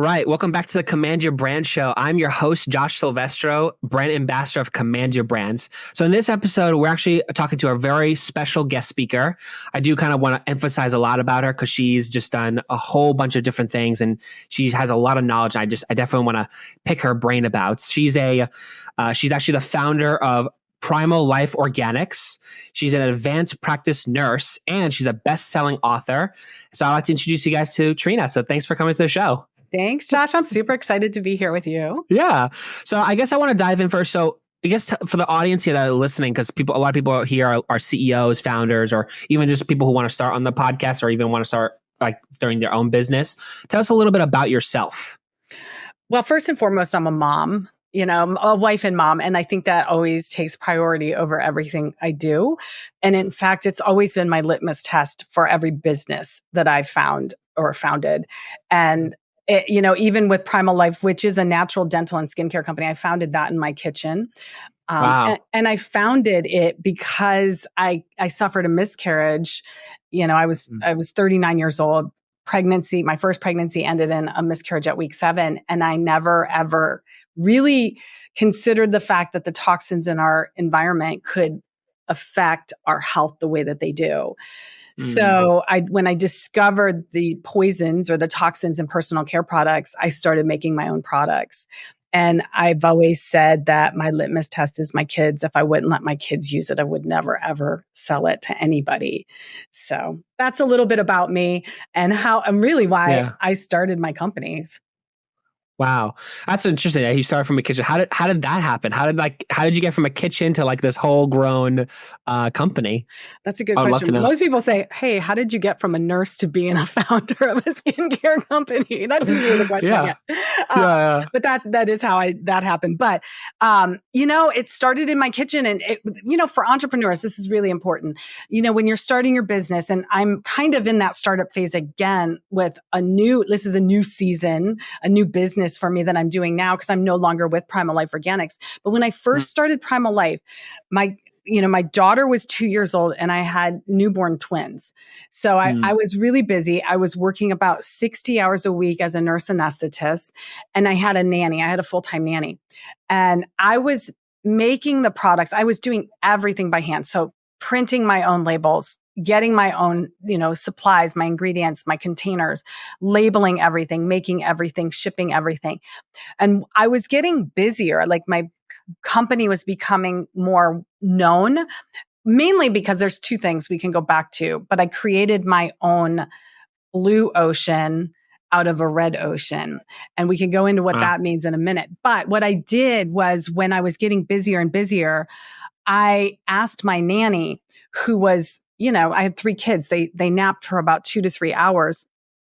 right. Welcome back to the Command Your Brand Show. I'm your host, Josh Silvestro, brand ambassador of Command Your Brands. So in this episode, we're actually talking to a very special guest speaker. I do kind of want to emphasize a lot about her because she's just done a whole bunch of different things and she has a lot of knowledge. I definitely want to pick her brain about. She's actually the founder of Primal Life Organics. She's an advanced practice nurse and she's a best-selling author. So I'd like to introduce you guys to Trina. So thanks for coming to the show. Thanks, Josh. I'm super excited to be here with you. Yeah. So I guess I want to dive in first. So I guess for the audience here that are listening, because a lot of people here are CEOs, founders, or even just people who want to start on the podcast or even want to start like during their own business. Tell us a little bit about yourself. Well, first and foremost, I'm a mom. A wife and mom. And I think that always takes priority over everything I do. And in fact, it's always been my litmus test for every business that I've found or founded. And even with Primal Life, which is a natural dental and skincare company, I founded that in my kitchen. Wow. And I founded it because I suffered a miscarriage. I was 39 years old. My first pregnancy ended in a miscarriage at week 7. And I never, ever really considered the fact that the toxins in our environment could affect our health the way that they do. So when I discovered the poisons or the toxins in personal care products, I started making my own products. And I've always said that my litmus test is my kids. If I wouldn't let my kids use it, I would never, ever sell it to anybody. So that's a little bit about me and why I started my companies. Wow. That's interesting that you started from a kitchen. How did that happen? How did you get from a kitchen to like this whole grown company? That's a good question. Most people say, hey, how did you get from a nurse to being a founder of a skincare company? That's usually the question. Yeah. But that is how that happened. But, it started in my kitchen and for entrepreneurs, this is really important. When you're starting your business, and I'm kind of in that startup phase again with this is a new season, a new business for me that I'm doing now because I'm no longer with Primal Life Organics. But when I first started Primal Life, my daughter was 2 years old and I had newborn twins. So I was really busy. I was working about 60 hours a week as a nurse anesthetist and I had a nanny. I had a full-time nanny and I was making the products. I was doing everything by hand. So printing my own labels, getting my own, supplies, my ingredients, my containers, labeling everything, making everything, shipping everything. And I was getting busier. Like my company was becoming more known, mainly because there's two things we can go back to, but I created my own blue ocean out of a red ocean. And we can go into what that means in a minute. But what I did was when I was getting busier and busier, I asked my nanny, who was, I had 3 kids. They napped for about 2 to 3 hours.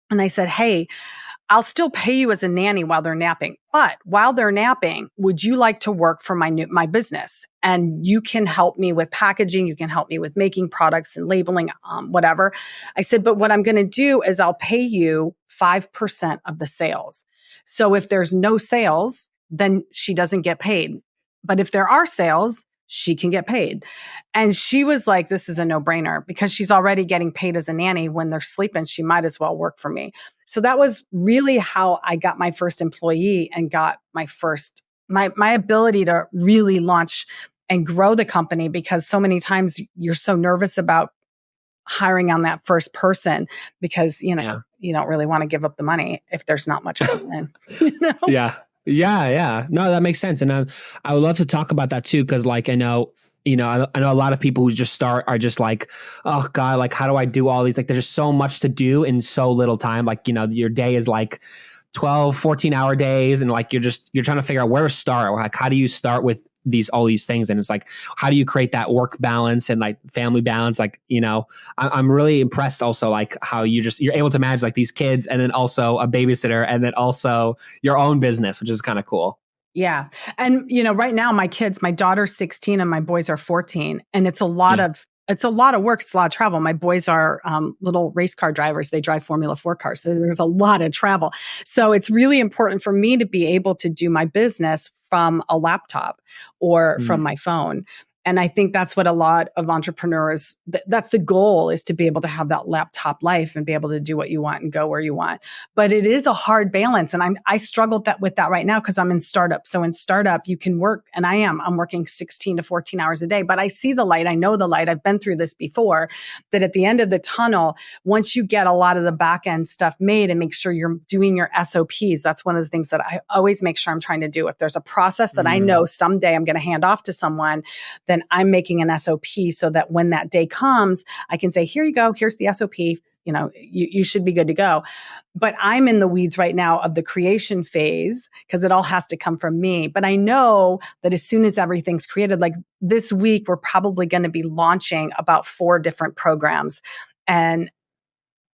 And I said, hey, I'll still pay you as a nanny while they're napping. But while they're napping, would you like to work for my business? And you can help me with packaging. You can help me with making products and labeling, whatever. I said, but what I'm going to do is I'll pay you 5% of the sales. So if there's no sales, then she doesn't get paid. But if there are sales, she can get paid. And she was like, this is a no-brainer because she's already getting paid as a nanny. When they're sleeping, she might as well work for me. So that was really how I got my first employee and got my ability to really launch and grow the company, because so many times you're so nervous about hiring on that first person because, you don't really want to give up the money if there's not much coming in. Yeah. No, that makes sense. And I would love to talk about that too. Cause like, I know a lot of people who just start are just like, oh God, like, how do I do all these? Like, there's just so much to do in so little time. Like, your day is like 12, 14-hour days. And like, you're trying to figure out where to start, or like, how do you start with all these things? And it's like, how do you create that work balance and like family balance? Like, I'm really impressed also, like how you're able to manage like these kids and then also a babysitter and then also your own business, which is kind of cool. Yeah. And, right now my daughter's 16 and my boys are 14, and it's a lot of work. It's a lot of travel. My boys are little race car drivers. They drive Formula 4 cars. So there's a lot of travel. So it's really important for me to be able to do my business from a laptop or from my phone. And I think that's what a lot of entrepreneurs, that's the goal, is to be able to have that laptop life and be able to do what you want and go where you want. But it is a hard balance. And I struggled with that right now because I'm in startup. So in startup, you can work, and I'm working 16 to 14 hours a day, but I see the light. I know the light. I've been through this before, that at the end of the tunnel, once you get a lot of the back end stuff made and make sure you're doing your SOPs, that's one of the things that I always make sure I'm trying to do. If there's a process that I know someday I'm going to hand off to someone, then I'm making an SOP so that when that day comes, I can say, here you go, here's the SOP. You should be good to go. But I'm in the weeds right now of the creation phase because it all has to come from me. But I know that as soon as everything's created, like this week, we're probably going to be launching about 4 different programs. And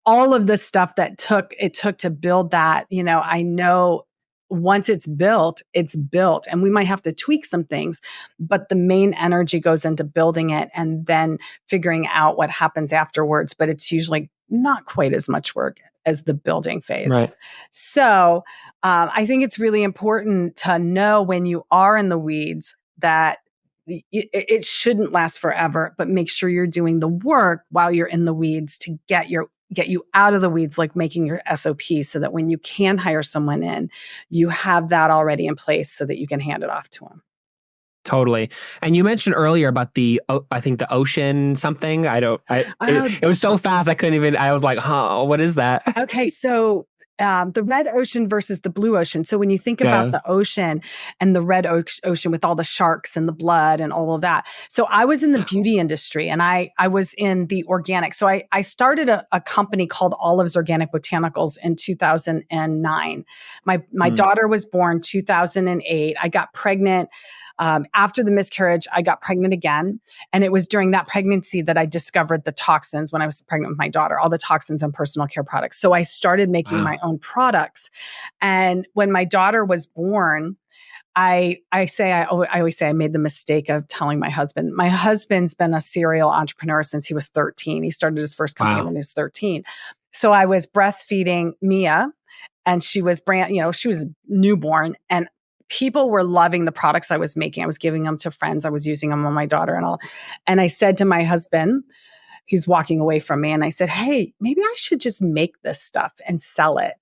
all of the stuff that it took to build that, I know once it's built and we might have to tweak some things, but the main energy goes into building it and then figuring out what happens afterwards. But it's usually not quite as much work as the building phase. Right. So I think it's really important to know when you are in the weeds that it shouldn't last forever, but make sure you're doing the work while you're in the weeds to get you out of the weeds, like making your SOP so that when you can hire someone in, you have that already in place so that you can hand it off to them. Totally. And you mentioned earlier about I think the ocean something. It was so fast. I was like, what is that? Okay. So the red ocean versus the blue ocean. So when you think about the ocean and the red ocean with all the sharks and the blood and all of that. So I was in the beauty industry and I was in the organic. So I started a company called Olive's Organic Botanicals in 2009. My daughter was born 2008. I got pregnant. After the miscarriage, I got pregnant again. And it was during that pregnancy that I discovered the toxins when I was pregnant with my daughter, all the toxins and personal care products. So I started making my own products. And when my daughter was born, I always say I made the mistake of telling my husband. My husband's been a serial entrepreneur since he was 13. He started his first company when he was 13. So I was breastfeeding Mia and she was she was newborn, and people were loving the products I was making. I was giving them to friends. I was using them on my daughter and all. And I said to my husband, he's walking away from me, and I said, hey, maybe I should just make this stuff and sell it.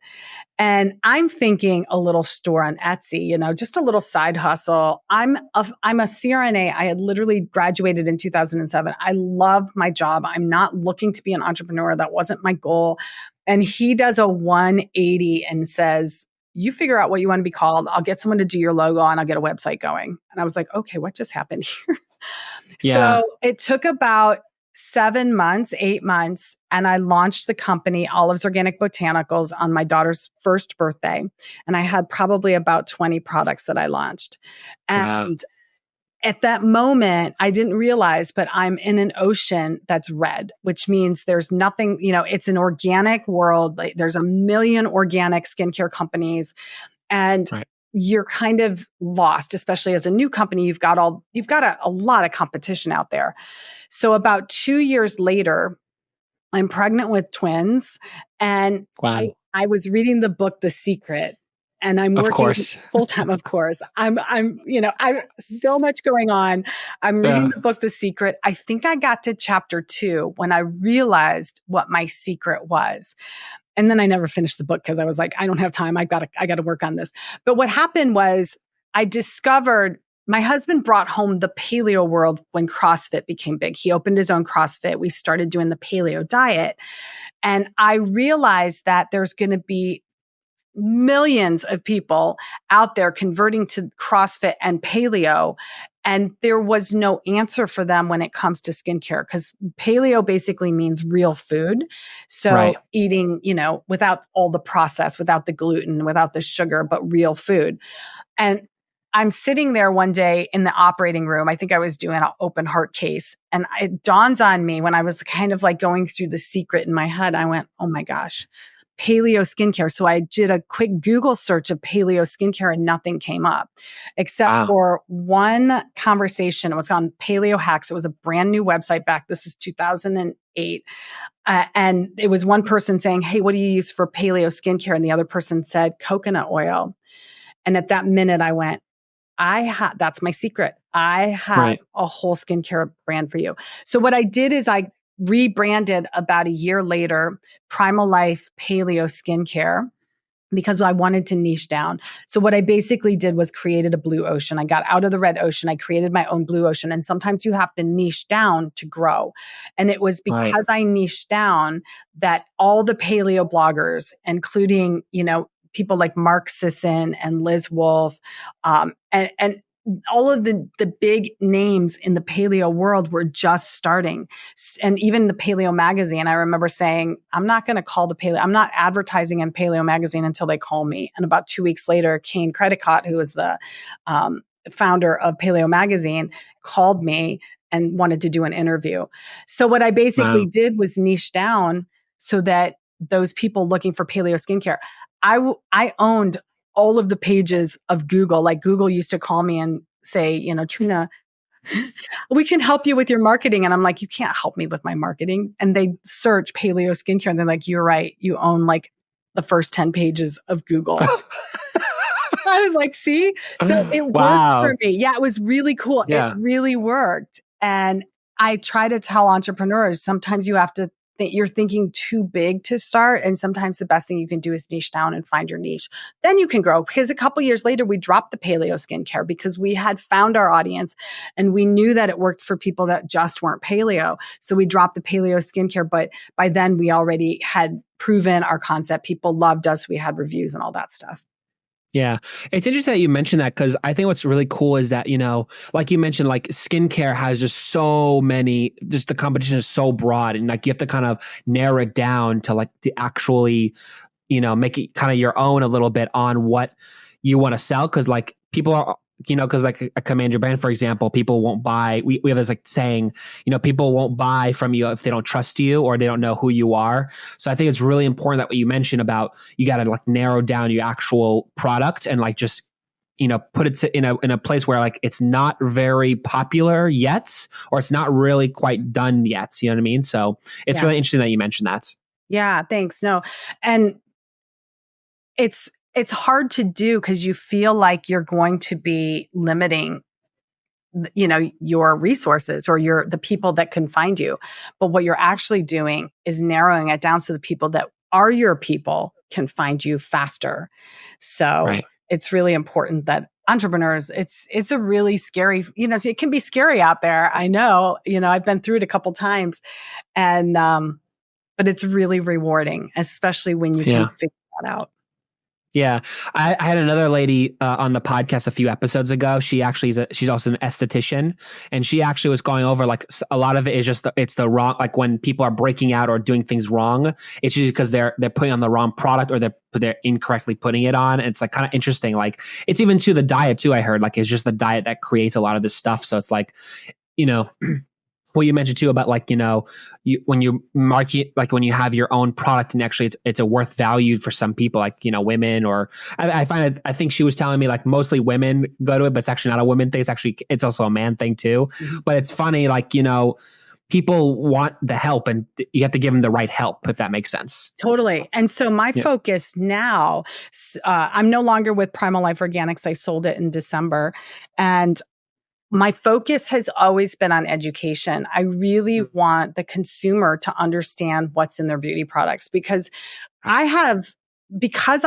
And I'm thinking a little store on Etsy, just a little side hustle. I'm a CRNA. I had literally graduated in 2007. I love my job. I'm not looking to be an entrepreneur. That wasn't my goal. And he does a 180 and says, you figure out what you want to be called. I'll get someone to do your logo and I'll get a website going. And I was like, okay, what just happened here? So it took about 8 months, and I launched the company Olive's Organic Botanicals on my daughter's first birthday. And I had probably about 20 products that I launched. And at that moment, I didn't realize, but I'm in an ocean that's red, which means there's nothing, it's an organic world. Like, there's a million organic skincare companies, and you're kind of lost, especially as a new company. You've got a lot of competition out there. So about 2 years later, I'm pregnant with twins, and I was reading the book, The Secret. And I'm working full time, of course. I'm so much going on. I'm reading the book, The Secret. I think I got to chapter 2 when I realized what my secret was. And then I never finished the book because I was like, I don't have time. I got to work on this. But what happened was I discovered my husband brought home the paleo world when CrossFit became big. He opened his own CrossFit. We started doing the paleo diet. And I realized that there's going to be millions of people out there converting to CrossFit and paleo. And there was no answer for them when it comes to skincare, because paleo basically means real food. So eating, without all the process, without the gluten, without the sugar, but real food. And I'm sitting there one day in the operating room. I think I was doing an open heart case. And it dawns on me when I was kind of like going through The Secret in my head. I went, oh my gosh, paleo skincare. So I did a quick Google search of paleo skincare and nothing came up except for one conversation. It was on Paleo Hacks. It was a brand new website back. This is 2008. And it was one person saying, hey, what do you use for paleo skincare? And the other person said coconut oil. And at that minute I went, that's my secret. I have a whole skincare brand for you. So what I did is I rebranded about a year later, Primal Life Paleo Skincare, because I wanted to niche down. So what I basically did was created a blue ocean. I got out of the red ocean. I created my own blue ocean. And sometimes you have to niche down to grow. And it was because I niched down that all the paleo bloggers, including, people like Mark Sisson and Liz Wolfe, and all of the big names in the paleo world were just starting. And even the Paleo magazine, I remember saying, I'm not advertising in Paleo magazine until they call me. And about 2 weeks later, Kane Credicott, who is the founder of Paleo magazine, called me and wanted to do an interview. So what I basically did was niche down so that those people looking for paleo skincare, I owned all of the pages of Google. Like Google used to call me and say, Trina, we can help you with your marketing. And I'm like, you can't help me with my marketing. And they search paleo skincare and they're like, you're right. You own like the first 10 pages of Google. I was like, see? So it worked for me. Yeah, it was really cool. Yeah. It really worked. And I try to tell entrepreneurs, sometimes you have to you're thinking too big to start. And sometimes the best thing you can do is niche down and find your niche. Then you can grow. Because a couple years later, we dropped the paleo skincare because we had found our audience and we knew that it worked for people that just weren't paleo. So we dropped the paleo skincare. But by then we already had proven our concept. People loved us. We had reviews and all that stuff. Yeah. It's interesting that you mentioned that because I think what's really cool is that, like you mentioned, like skincare has just so many, just the competition is so broad and like you have to kind of narrow it down to like to actually, make it kind of your own a little bit on what you want to sell. Cause like people are, because like a Command Your Brand, for example, people won't buy. We have this like saying, people won't buy from you if they don't trust you or they don't know who you are. So I think it's really important that what you mentioned about you got to like narrow down your actual product and like just put it in a place where like it's not very popular yet or it's not really quite done yet. You know what I mean? So it's really interesting that you mentioned that. Yeah, thanks. No, and it's hard to do because you feel like you're going to be limiting, your resources or the people that can find you. But what you're actually doing is narrowing it down so the people that are your people can find you faster. So it's really important that entrepreneurs, it's a really scary, it can be scary out there. I know, I've been through it a couple times and, but it's really rewarding, especially when you can figure that out. Yeah. I had another lady on the podcast a few episodes ago. She actually she's also an esthetician, and she actually was going over like a lot of it is just it's the wrong, like when people are breaking out or doing things wrong, it's usually because they're putting on the wrong product or they're incorrectly putting it on. And it's like kind of interesting. Like it's even to the diet too, I heard, like it's just the diet that creates a lot of this stuff. So it's like, what you mentioned too about like, when you market, like when you have your own product and actually it's a worth value for some people, like, women or I find it, I think she was telling me like mostly women go to it, but it's actually not a women thing. It's also a man thing too. Mm-hmm. But it's funny, like, people want the help and you have to give them the right help, if that makes sense. Totally. And so my focus now, I'm no longer with Primal Life Organics. I sold it in December and my focus has always been on education. I really want the consumer to understand what's in their beauty products because I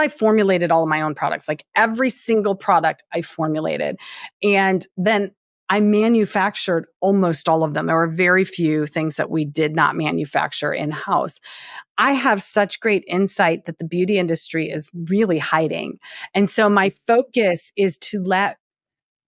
formulated all of my own products, like every single product I formulated. And then I manufactured almost all of them. There were very few things that we did not manufacture in-house. I have such great insight that the beauty industry is really hiding. And so my focus is to let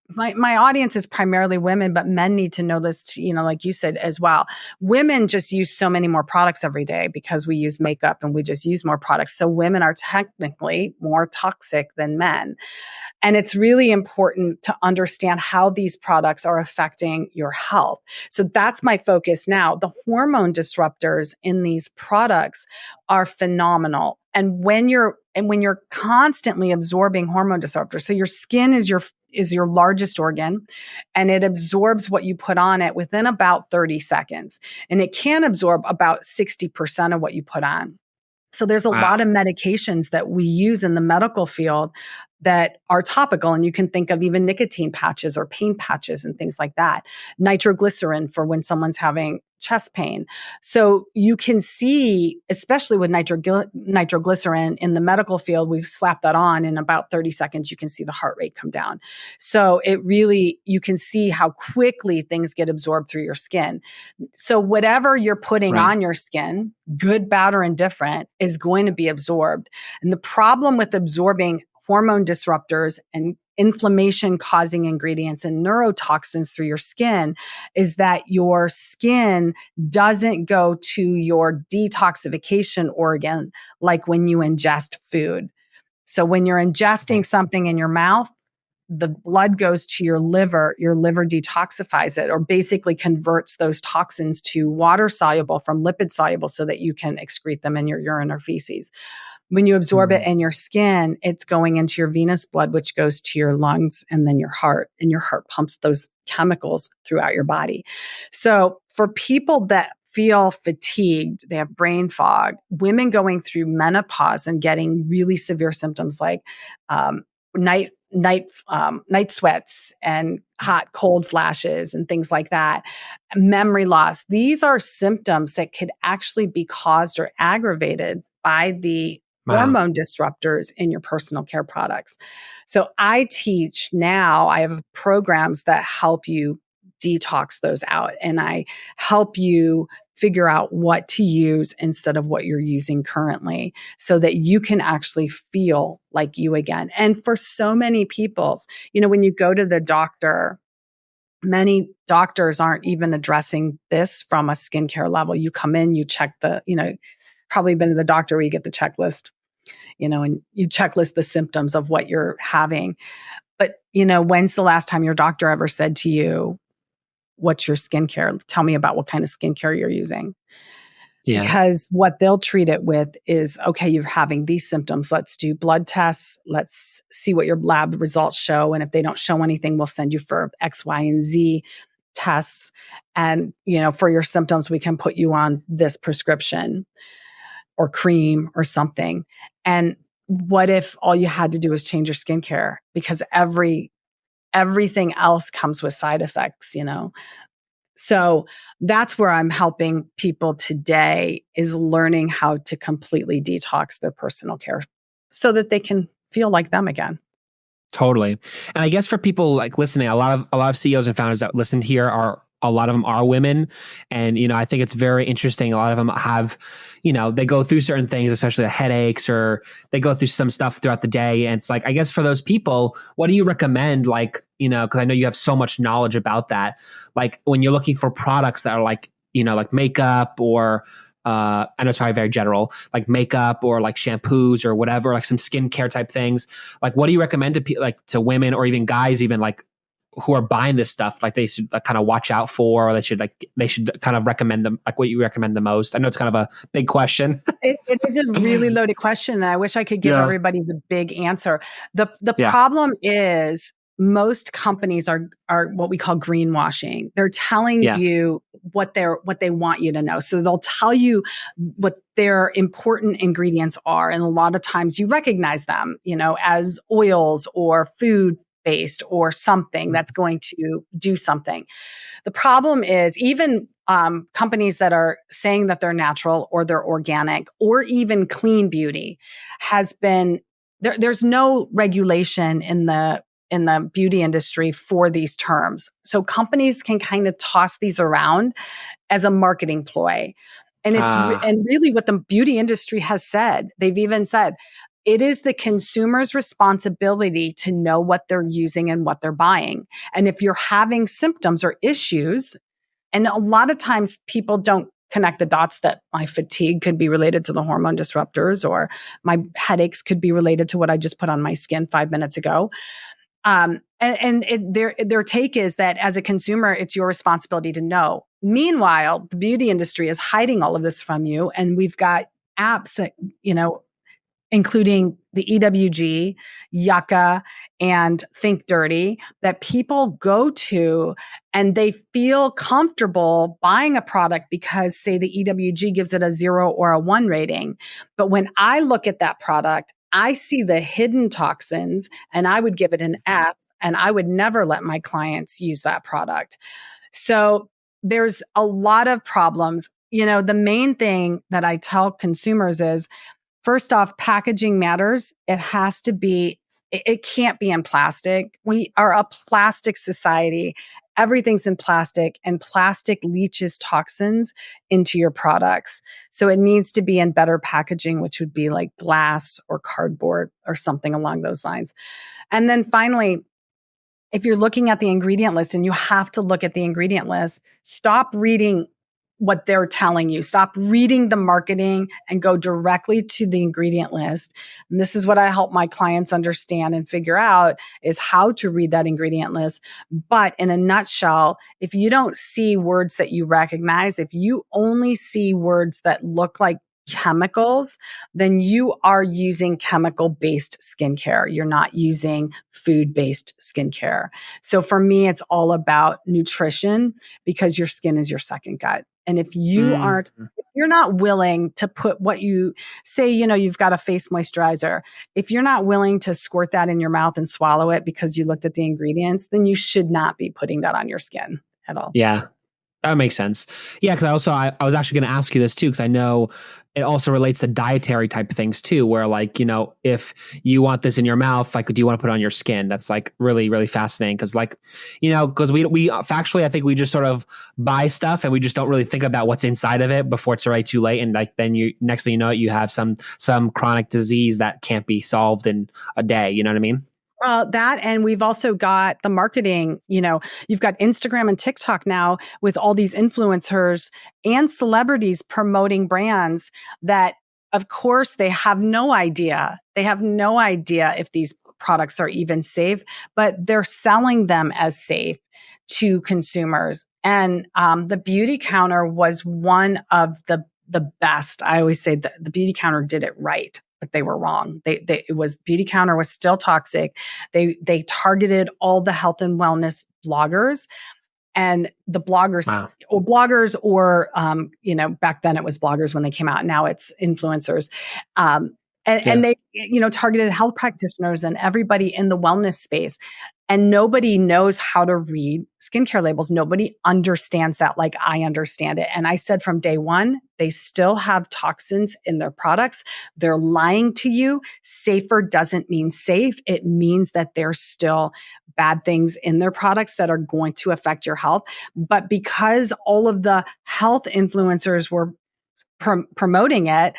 my audience is primarily women, but men need to know this, like you said as well. Women just use so many more products every day because we use makeup and we just use more products. So women are technically more toxic than men. And it's really important to understand how these products are affecting your health. So that's my focus now. The hormone disruptors in these products are phenomenal. And when you're constantly absorbing hormone disruptors, so your skin is your largest organ and it absorbs what you put on it within about 30 seconds. And it can absorb about 60% of what you put on. So there's a lot of medications that we use in the medical field that are topical. And you can think of even nicotine patches or pain patches and things like that. Nitroglycerin for when someone's having chest pain. So you can see, especially with nitroglycerin in the medical field, we've slapped that on in about 30 seconds, you can see the heart rate come down. So it really, you can see how quickly things get absorbed through your skin. So whatever you're putting on your skin, good, bad, or indifferent, is going to be absorbed. And the problem with absorbing hormone disruptors and inflammation causing ingredients and neurotoxins through your skin is that your skin doesn't go to your detoxification organ like when you ingest food. So when you're ingesting something in your mouth, the blood goes to your liver detoxifies it, or basically converts those toxins to water soluble from lipid soluble so that you can excrete them in your urine or feces. When you absorb it in your skin, it's going into your venous blood, which goes to your lungs and then your heart, and your heart pumps those chemicals throughout your body. So for people that feel fatigued, they have brain fog, women going through menopause and getting really severe symptoms like night sweats and hot, cold flashes and things like that, memory loss. These are symptoms that could actually be caused or aggravated by the hormone disruptors in your personal care products. So I teach now, I have programs that help you detox those out, and I help you figure out what to use instead of what you're using currently so that you can actually feel like you again. And for so many people, when you go to the doctor, many doctors aren't even addressing this from a skincare level. You come in, you check probably been to the doctor where you get the checklist, and you checklist the symptoms of what you're having. But, when's the last time your doctor ever said to you, what's your skincare? Tell me about what kind of skincare you're using. Yeah. Because what they'll treat it with is, okay, you're having these symptoms. Let's do blood tests. Let's see what your lab results show. And if they don't show anything, we'll send you for X, Y, and Z tests. And, for your symptoms, we can put you on this prescription or cream or something. And what if all you had to do was change your skincare? Because everything else comes with side effects, So that's where I'm helping people today, is learning how to completely detox their personal care so that they can feel like them again. Totally. And I guess for people like listening, a lot of CEOs and founders that listen here a lot of them are women. And, I think it's very interesting. A lot of them have, they go through certain things, especially the headaches, or they go through some stuff throughout the day. And it's like, I guess for those people, what do you recommend? Like, because I know you have so much knowledge about that. Like when you're looking for products that are like, like makeup or, I know it's probably very general, like makeup or like shampoos or whatever, like some skincare type things. Like, what do you recommend to women or even guys, even like, who are buying this stuff, like they should kind of watch out for, or they should kind of recommend them, like what you recommend the most? I know it's kind of a big question. It is a really loaded question. And I wish I could give everybody the big answer. The problem is most companies are what we call greenwashing. They're telling you what they want you to know. So they'll tell you what their important ingredients are. And a lot of times you recognize them, as oils or food based or something that's going to do something. The problem is even companies that are saying that they're natural or they're organic or even clean beauty has been there's no regulation in the beauty industry for these terms. So companies can kind of toss these around as a marketing ploy. And and really what the beauty industry has said, they've even said, it is the consumer's responsibility to know what they're using and what they're buying. And if you're having symptoms or issues, and a lot of times people don't connect the dots that my fatigue could be related to the hormone disruptors, or my headaches could be related to what I just put on my skin 5 minutes ago. Their take is that as a consumer, it's your responsibility to know. Meanwhile, the beauty industry is hiding all of this from you. And we've got apps that, including the EWG, Yucca, and Think Dirty, that people go to and they feel comfortable buying a product because, say, the EWG gives it a 0 or a 1 rating. But when I look at that product, I see the hidden toxins and I would give it an F, and I would never let my clients use that product. So there's a lot of problems. The main thing that I tell consumers is, first off, packaging matters. It can't be in plastic. We are a plastic society. Everything's in plastic, and plastic leaches toxins into your products. So it needs to be in better packaging, which would be like glass or cardboard or something along those lines. And then finally, if you're looking at the ingredient list, and you have to look at the ingredient list, stop reading what they're telling you. Stop reading the marketing and go directly to the ingredient list. And this is what I help my clients understand and figure out, is how to read that ingredient list. But in a nutshell, if you don't see words that you recognize, if you only see words that look like chemicals, then you are using chemical-based skincare. You're not using food-based skincare. So for me, it's all about nutrition, because your skin is your second gut. And if you you're not willing to put what you say, you've got a face moisturizer. If you're not willing to squirt that in your mouth and swallow it because you looked at the ingredients, then you should not be putting that on your skin at all. Yeah. That makes sense. Yeah, because I was actually going to ask you this too, because I know it also relates to dietary type of things too, where if you want this in your mouth, do you want to put it on your skin? That's really, really fascinating, because because we factually, I think we just sort of buy stuff and we just don't really think about what's inside of it before it's already too late. And then next thing you know, you have some chronic disease that can't be solved in a day. You know what I mean? That, and we've also got the marketing. You've got Instagram and TikTok now with all these influencers and celebrities promoting brands that, of course, they have no idea. They have no idea if these products are even safe, but they're selling them as safe to consumers. And the Beauty Counter was one of the best. I always say that the Beauty Counter did it right, but they were wrong. Beauty Counter was still toxic. They targeted all the health and wellness bloggers, and the bloggers, wow. or back then it was bloggers when they came out. Now it's influencers. And they, targeted health practitioners and everybody in the wellness space. And nobody knows how to read skincare labels. Nobody understands that like I understand it. And I said from day one, they still have toxins in their products. They're lying to you. Safer doesn't mean safe. It means that there's still bad things in their products that are going to affect your health. But because all of the health influencers were promoting it,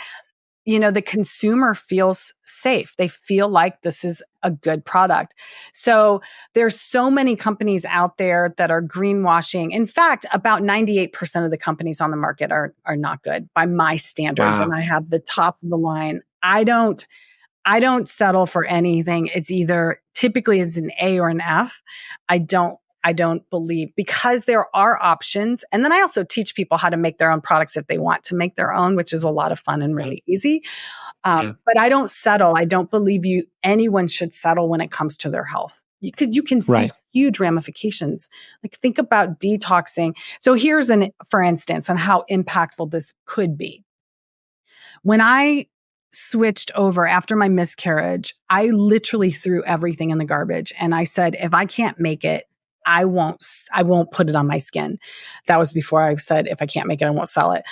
the consumer feels safe. They feel like this is a good product. So there's so many companies out there that are greenwashing. In fact, about 98% of the companies on the market are not good by my standards. Wow. And I have the top of the line. I don't settle for anything. Typically it's an A or an F. I don't believe, because there are options. And then I also teach people how to make their own products if they want to make their own, which is a lot of fun and really easy. But I don't settle. I don't believe anyone should settle when it comes to their health, because you can see huge ramifications. Think about detoxing. So here's for instance, on how impactful this could be. When I switched over after my miscarriage, I literally threw everything in the garbage. And I said, if I can't make it, I won't put it on my skin. That was before I said, if I can't make it, I won't sell it,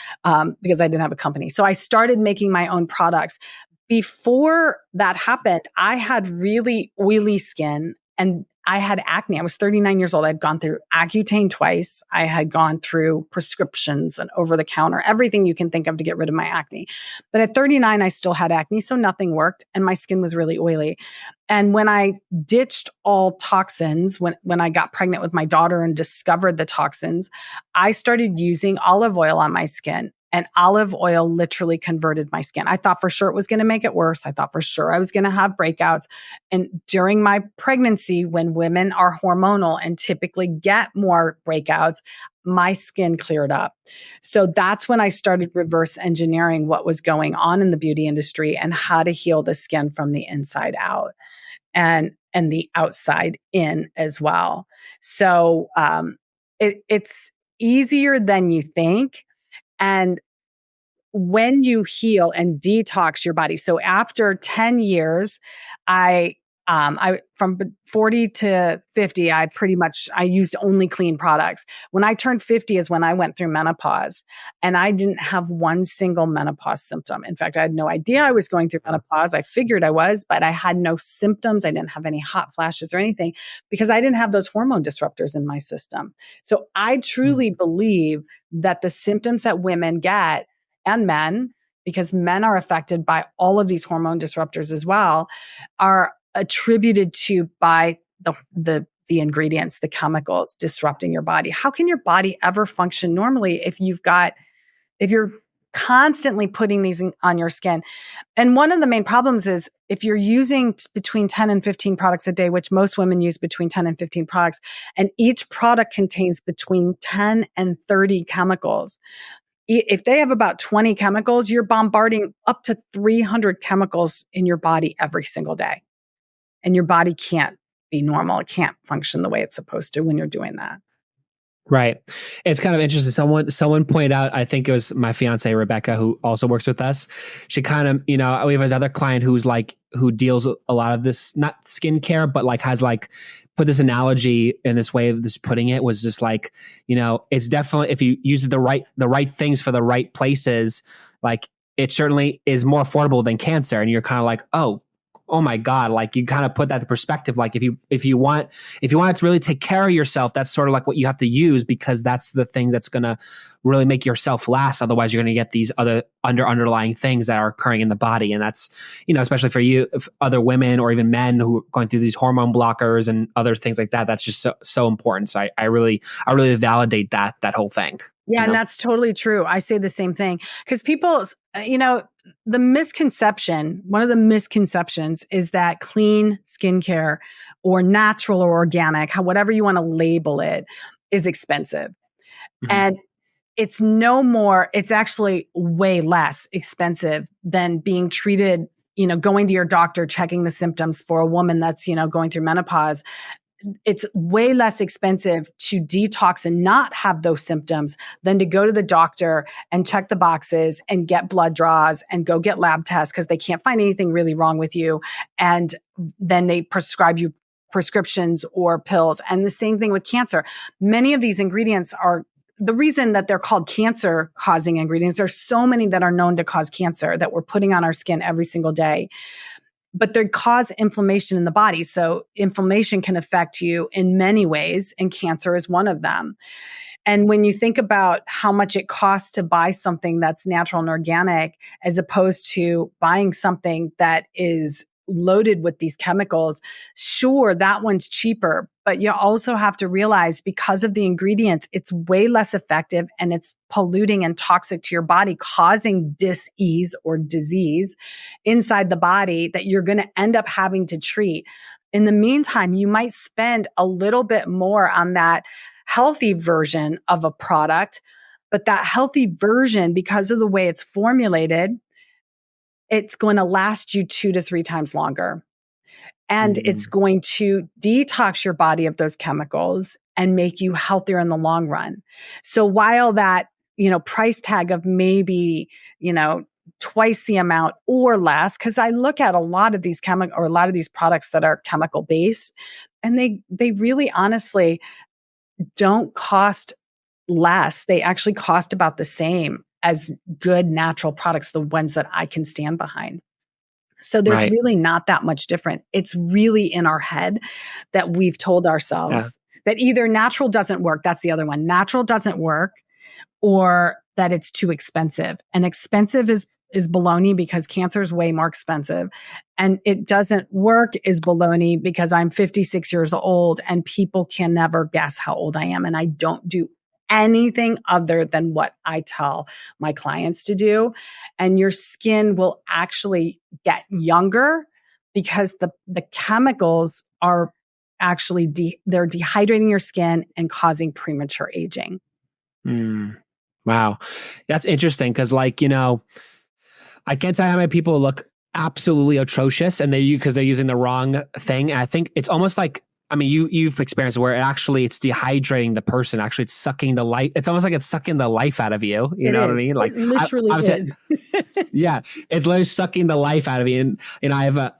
because I didn't have a company. So I started making my own products. Before that happened, I had really oily skin and I had acne. I was 39 years old. I'd gone through Accutane twice. I had gone through prescriptions and over the counter, everything you can think of to get rid of my acne. But at 39, I still had acne, so nothing worked. And my skin was really oily. And when I ditched all toxins, when I got pregnant with my daughter and discovered the toxins, I started using olive oil on my skin. And olive oil literally converted my skin. I thought for sure it was going to make it worse. I thought for sure I was going to have breakouts. And during my pregnancy, when women are hormonal and typically get more breakouts, my skin cleared up. So that's when I started reverse engineering what was going on in the beauty industry and how to heal the skin from the inside out and the outside in as well. So it's easier than you think. And when you heal and detox your body. So after 10 years, I from 40 to 50, I used only clean products. When I turned 50 is when I went through menopause, and I didn't have one single menopause symptom. In fact, I had no idea I was going through menopause. I figured I was, but I had no symptoms. I didn't have any hot flashes or anything because I didn't have those hormone disruptors in my system. So I truly believe that the symptoms that women get, and men, because men are affected by all of these hormone disruptors as well, are attributed to by the ingredients, the chemicals disrupting your body. How can your body ever function normally if you're constantly putting these on your skin? And one of the main problems is if you're using between 10 and 15 products a day, which most women use between 10 and 15 products, and each product contains between 10 and 30 chemicals. If they have about 20 chemicals, you're bombarding up to 300 chemicals in your body every single day. And your body can't be normal. It can't function the way it's supposed to when you're doing that. Right. It's kind of interesting. Someone pointed out, I think it was my fiance, Rebecca, who also works with us. She kind of, we have another client who deals with a lot of this, not skincare, but like has like put this analogy in this way of this putting it was just like, it's definitely, if you use the right things for the right places, like it certainly is more affordable than cancer. And you're kind of like, oh my God, like you kind of put that in perspective. Like if you want to really take care of yourself, that's sort of like what you have to use, because that's the thing that's going to really make yourself last. Otherwise you're going to get these other underlying things that are occurring in the body. And that's, especially for you, if other women or even men who are going through these hormone blockers and other things like that, that's just so important. So I really validate that whole thing. Yeah. And that's totally true. I say the same thing because people, one of the misconceptions is that clean skincare or natural or organic, whatever you want to label it, is expensive. Mm-hmm. And it's actually way less expensive than being treated, going to your doctor, checking the symptoms for a woman that's, going through menopause. It's way less expensive to detox and not have those symptoms than to go to the doctor and check the boxes and get blood draws and go get lab tests because they can't find anything really wrong with you. And then they prescribe you prescriptions or pills. And the same thing with cancer. Many of these ingredients are the reason that they're called cancer causing ingredients. There's so many that are known to cause cancer that we're putting on our skin every single day. But they cause inflammation in the body. So inflammation can affect you in many ways, and cancer is one of them. And when you think about how much it costs to buy something that's natural and organic, as opposed to buying something that is loaded with these chemicals, sure, that one's cheaper. But you also have to realize because of the ingredients, it's way less effective and it's polluting and toxic to your body, causing dis-ease or disease inside the body that you're going to end up having to treat. In the meantime, you might spend a little bit more on that healthy version of a product, but that healthy version, because of the way it's formulated, it's going to last you 2 to 3 times longer. And it's going to detox your body of those chemicals and make you healthier in the long run. So while that, price tag of maybe, twice the amount or less, because I look at a lot of these products that are chemical based, and they really honestly don't cost less. They actually cost about the same as good natural products, the ones that I can stand behind. So there's really not that much different. It's really in our head that we've told ourselves that either natural doesn't work. That's the other one. Natural doesn't work, or that it's too expensive. And expensive is baloney because cancer is way more expensive. And it doesn't work is baloney because I'm 56 years old and people can never guess how old I am. And I don't do anything other than what I tell my clients to do. And your skin will actually get younger because the chemicals are actually they're dehydrating your skin and causing premature aging. Wow. That's interesting because, like, you know, I can't tell how many people look absolutely atrocious and because they're using the wrong thing. And I think it's almost like, I mean, you've experienced where it's dehydrating the person. Actually, it's sucking the life. It's almost like it's sucking the life out of you. You know what I mean? Like, it literally is. Yeah, it's literally sucking the life out of you. And I have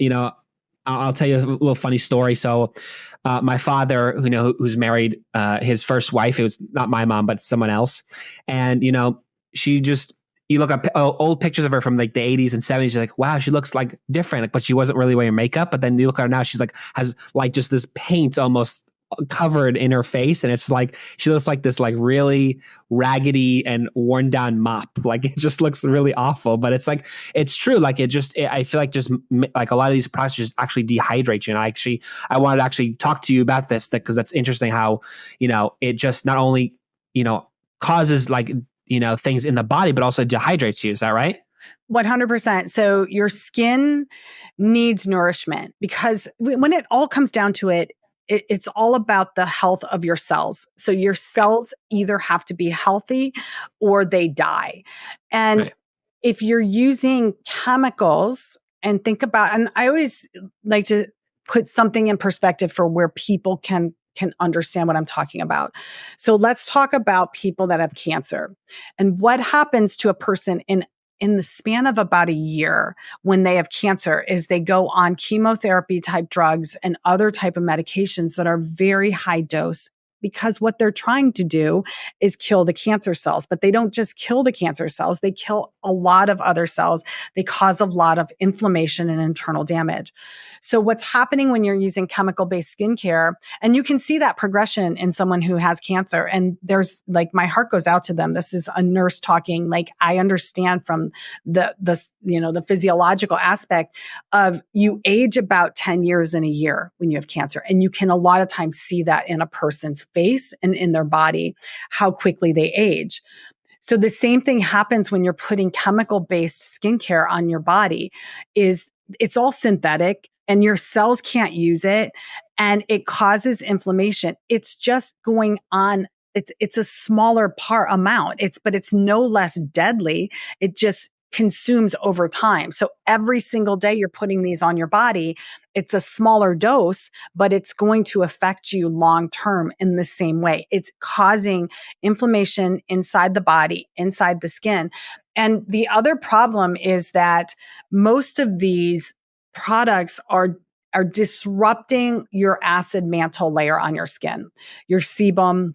I'll tell you a little funny story. So, my father, who's married, his first wife, it was not my mom, but someone else, and you look up old pictures of her from like the 80s and 70s. You're like, wow, she looks like different, but she wasn't really wearing makeup. But then you look at her now, she's like, has like just this paint almost covered in her face. And it's like, she looks like this like really raggedy and worn down mop. Like it just looks really awful, but it's like, it's true. Like I feel like just like a lot of these products just actually dehydrate you. And I wanted to actually talk to you about this because that's interesting how, it just not only, causes like, things in the body, but also dehydrates you. Is that right? 100%. So your skin needs nourishment because when it all comes down to it, it's all about the health of your cells. So your cells either have to be healthy or they die. And if you're using chemicals and and I always like to put something in perspective for where people can understand what I'm talking about. So let's talk about people that have cancer and what happens to a person in the span of about a year when they have cancer is they go on chemotherapy type drugs and other type of medications that are very high dose because what they're trying to do is kill the cancer cells, but they don't just kill the cancer cells. They kill a lot of other cells. They cause a lot of inflammation and internal damage. So what's happening when you're using chemical-based skincare, and you can see that progression in someone who has cancer, and there's like, my heart goes out to them. This is a nurse talking. Like I understand from the physiological aspect of you age about 10 years in a year when you have cancer. And you can a lot of times see that in a person's face and in their body, how quickly they age. So the same thing happens when you're putting chemical-based skincare on your body. It's all synthetic and your cells can't use it and it causes inflammation. It's just going on. It's a smaller amount. But it's no less deadly. It just consumes over time. So every single day you're putting these on your body, it's a smaller dose, but it's going to affect you long term in the same way. It's causing inflammation inside the body, inside the skin. And the other problem is that most of these products are disrupting your acid mantle layer on your skin, your sebum,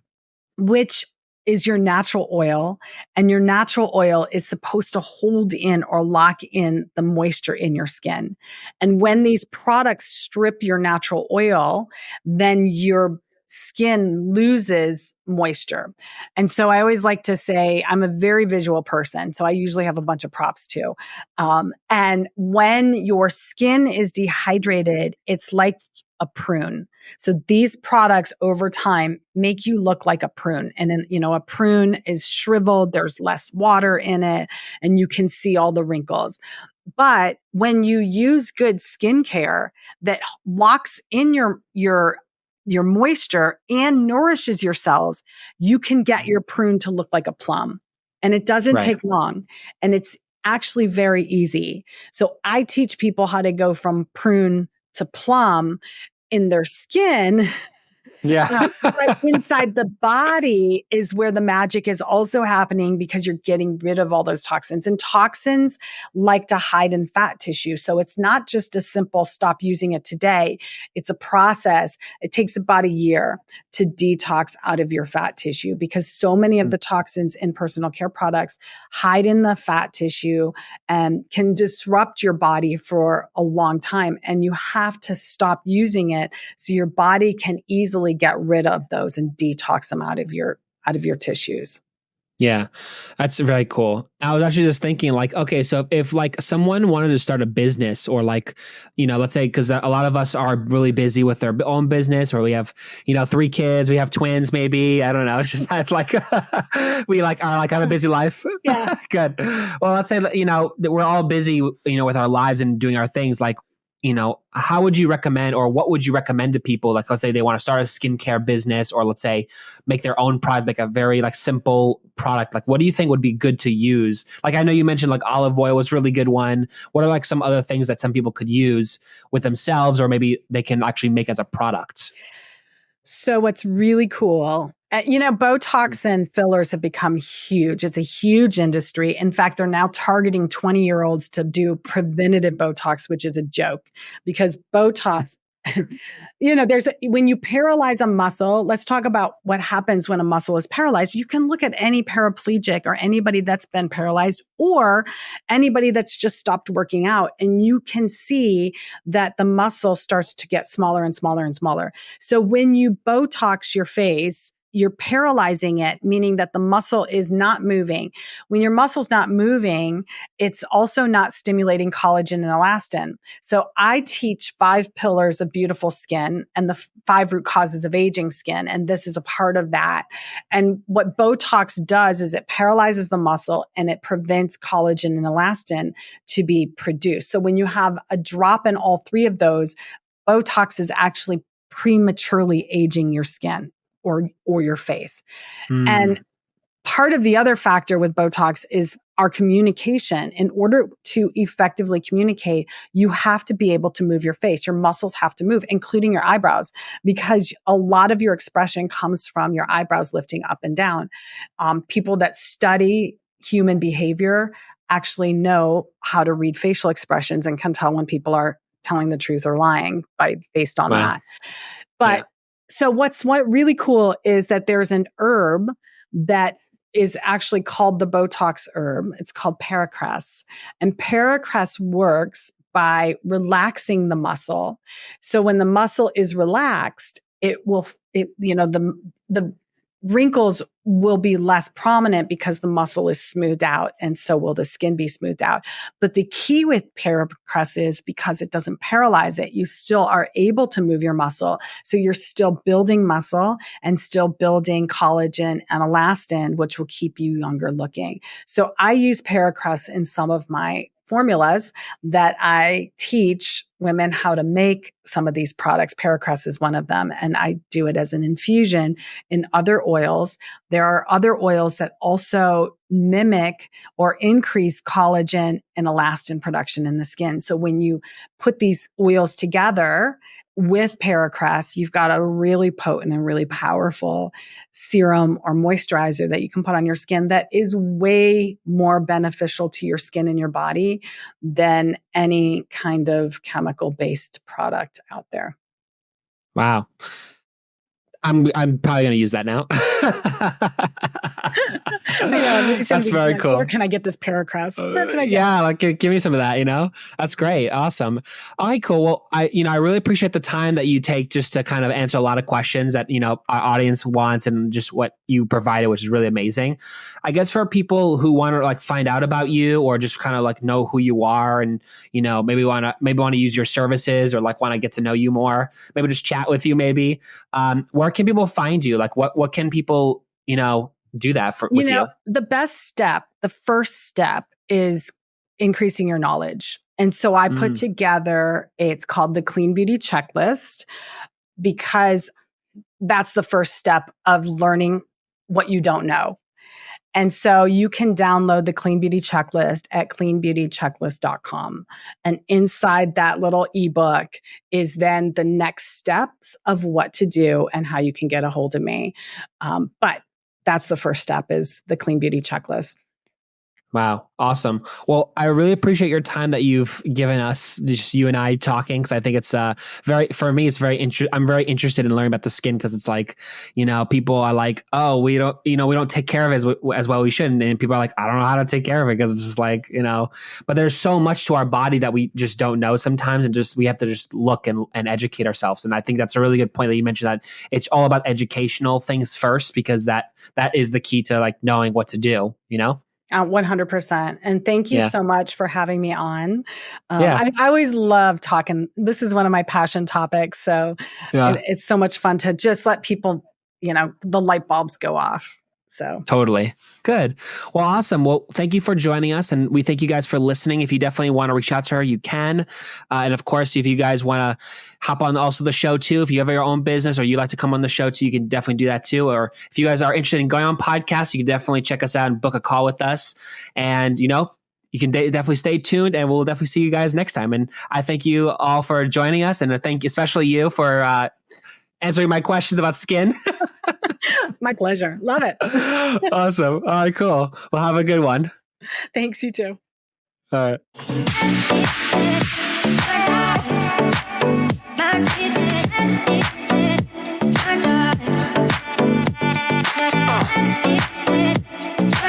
which is your natural oil, and your natural oil is supposed to hold in or lock in the moisture in your skin. And when these products strip your natural oil, then your skin loses moisture. And so I always like to say, I'm a very visual person. So I usually have a bunch of props too. And when your skin is dehydrated, it's like a prune. So these products over time make you look like a prune. And then, a prune is shriveled, there's less water in it, and you can see all the wrinkles. But when you use good skincare that locks in your moisture and nourishes your cells, you can get your prune to look like a plum. And it doesn't take long. And it's actually very easy. So I teach people how to go from prune to plum in their skin. Yeah. But inside the body is where the magic is also happening because you're getting rid of all those toxins. And toxins like to hide in fat tissue. So it's not just a simple stop using it today. It's a process. It takes about a year to detox out of your fat tissue because so many of the toxins in personal care products hide in the fat tissue and can disrupt your body for a long time. And you have to stop using it so your body can easily get rid of those and detox them out of your tissues. Yeah, that's very cool. I was actually just thinking like, okay, so if like someone wanted to start a business or like, let's say, because a lot of us are really busy with their own business, or we have, 3 kids, we have twins, maybe, I don't know. It's just like, we like are like have a busy life. Yeah. Good. Well, let's say, that we're all busy, with our lives and doing our things. Like, how would you recommend, or what would you recommend to people? Like, let's say they want to start a skincare business, or let's say make their own product, like a very like simple product. Like, what do you think would be good to use? Like, I know you mentioned like olive oil was a really good one. What are like some other things that some people could use with themselves, or maybe they can actually make as a product? So what's really cool, Botox and fillers have become huge. It's a huge industry. In fact, they're now targeting 20-year-olds to do preventative Botox, which is a joke because Botox, when you paralyze a muscle, let's talk about what happens when a muscle is paralyzed. You can look at any paraplegic or anybody that's been paralyzed or anybody that's just stopped working out, and you can see that the muscle starts to get smaller and smaller and smaller. So when you Botox your face, you're paralyzing it, meaning that the muscle is not moving. When your muscle's not moving, it's also not stimulating collagen and elastin. So I teach 5 pillars of beautiful skin and the 5 root causes of aging skin. And this is a part of that. And what Botox does is it paralyzes the muscle and it prevents collagen and elastin to be produced. So when you have a drop in all 3 of those, Botox is actually prematurely aging your skin or your face. And part of the other factor with Botox is our communication. In order to effectively communicate, you have to be able to move your face. Your muscles have to move, including your eyebrows, because a lot of your expression comes from your eyebrows lifting up and down. People that study human behavior actually know how to read facial expressions and can tell when people are telling the truth or lying based on that. But so what's really cool is that there's an herb that is actually called the Botox herb. It's called paracriss. And paracriss works by relaxing the muscle. So when the muscle is relaxed, the wrinkles will be less prominent because the muscle is smoothed out, and so will the skin be smoothed out. But the key with paracriss is because it doesn't paralyze it, you still are able to move your muscle. So you're still building muscle and still building collagen and elastin, which will keep you younger looking. So I use paracriss in some of my formulas that I teach women how to make some of these products. Paracriss is one of them. And I do it as an infusion in other oils. There are other oils that also mimic or increase collagen and elastin production in the skin. So when you put these oils together with paracriss, you've got a really potent and really powerful serum or moisturizer that you can put on your skin that is way more beneficial to your skin and your body than any kind of chemical-based product out there. Wow. I'm probably going to use that now. That's very cool. Where can I get this paracriss? Where can I get Yeah, like give me some of that, That's great. Awesome. All right, cool. Well, I really appreciate the time that you take just to kind of answer a lot of questions that, our audience wants and just what you provided, which is really amazing. I guess for people who want to like find out about you or just kind of like know who you are and, maybe want to use your services or like want to get to know you more, maybe just chat with you maybe. Where can people find you? Like what can people, do that with you? The first step is increasing your knowledge. And so I put together, it's called the Clean Beauty Checklist, because that's the first step of learning what you don't know. And so you can download the Clean Beauty Checklist at cleanbeautychecklist.com. And inside that little ebook is then the next steps of what to do and how you can get a hold of me. But that's the first step, is the Clean Beauty Checklist. Wow. Awesome. Well, I really appreciate your time that you've given us, just you and I talking. Cause I think it's for me, it's I'm very interested in learning about the skin. Cause it's like, people are like, oh, we don't take care of it as well we shouldn't. And people are like, I don't know how to take care of it. Cause it's just like, but there's so much to our body that we just don't know sometimes. And we have to just look and educate ourselves. And I think that's a really good point that you mentioned, that it's all about educational things first, because that is the key to like knowing what to do, 100%. And thank you so much for having me on. I always love talking. This is one of my passion topics. So it's so much fun to just let people, the light bulbs go off. So totally. Good. Well, awesome. Well, thank you for joining us. And we thank you guys for listening. If you definitely want to reach out to her, you can. And of course, if you guys want to hop on also the show too, if you have your own business or you'd like to come on the show too, you can definitely do that too. Or if you guys are interested in going on podcasts, you can definitely check us out and book a call with us. And, you can definitely stay tuned, and we'll definitely see you guys next time. And I thank you all for joining us. And I thank especially you for answering my questions about skin. My pleasure. Love it. Awesome. All right, cool. Well, have a good one. Thanks, you too. All right.